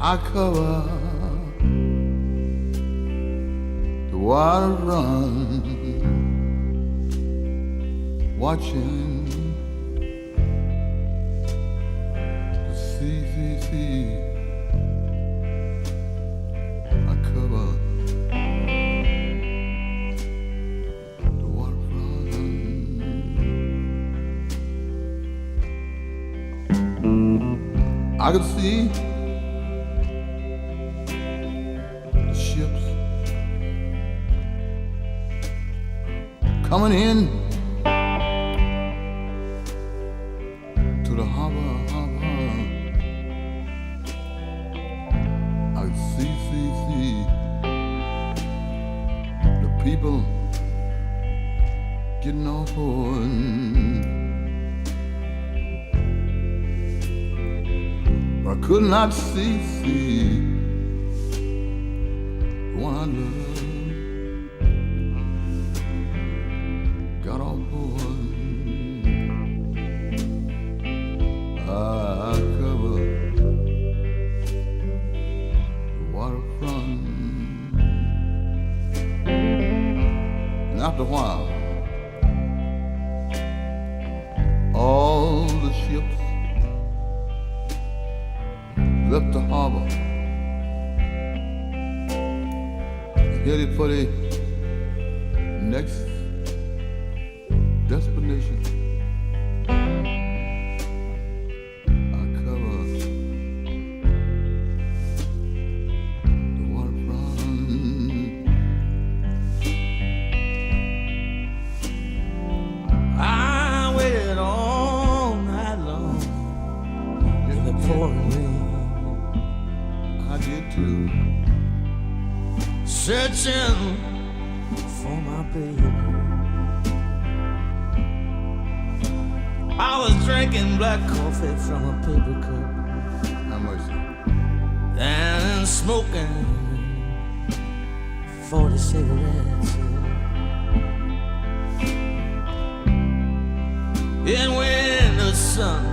I cover the water run, watching the sea. I cover the water run. I could see coming in to the harbor. I see the people getting off board. But I could not see the one I love. Got on board. I covered the waterfront. And after a while, all the ships left the harbor, headed for the next destination. I cover the waterfront. I waited all night long in the pouring rain. I did too. Searching for my baby. I was drinking black coffee from a paper cup. Have mercy. And smoking 40 cigarettes. And when the sun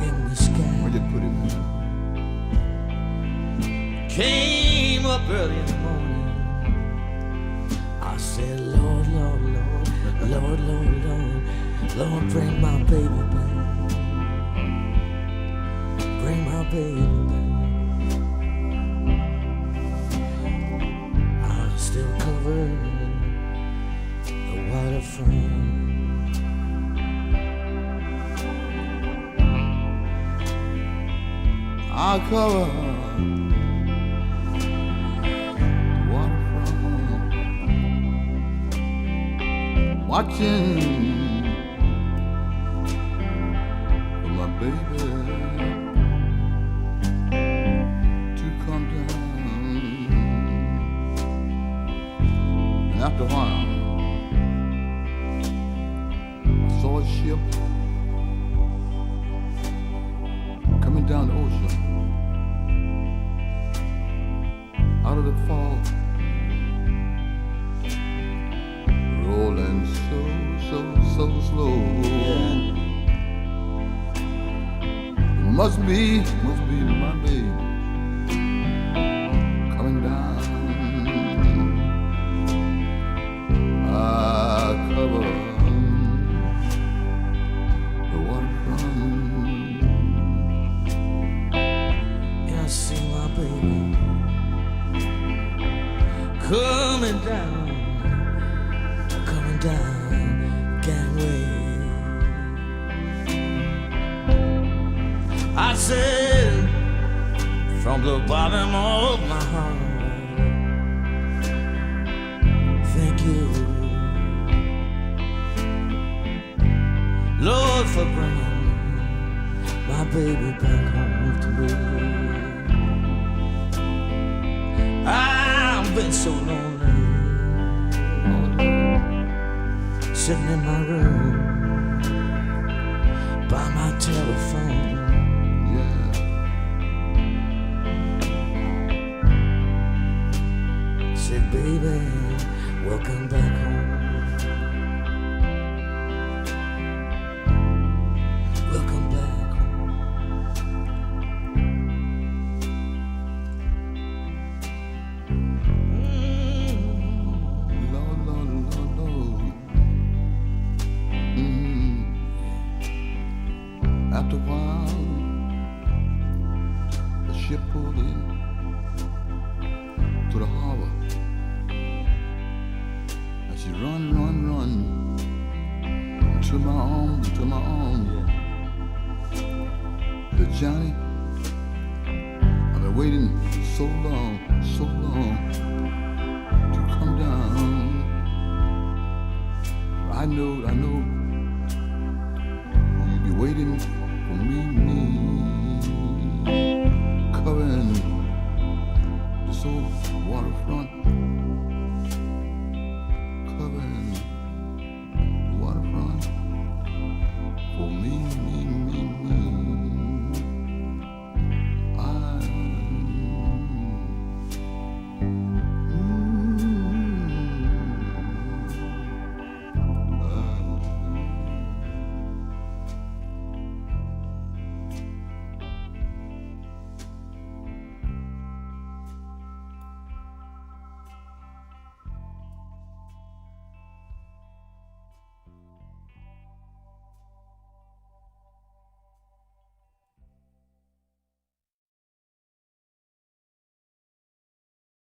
in the sky Where'd you put him? came up early in the morning, I said, Lord, Lord, Lord, Lord, Lord, Lord, Lord, bring my baby back. Bring my baby back. I'm still covered the waterfront. I cover the waterfront, watching for my baby to come down. And after a while, I saw a ship coming down the ocean. Out of the fog, rolling so slow. Must be my baby coming down. I cover the waterfront. And I see my baby coming down gangway. I said from the bottom of my heart, thank you, Lord, for bringing my baby back home to me. I've been so lonely, sitting in my room by my telephone. Yeah. Said, baby, welcome back home. Welcome back home. ship pulled in to the harbor. And she run to my arms, The Johnny, I've been waiting so long to come down. I know you'll be waiting for me.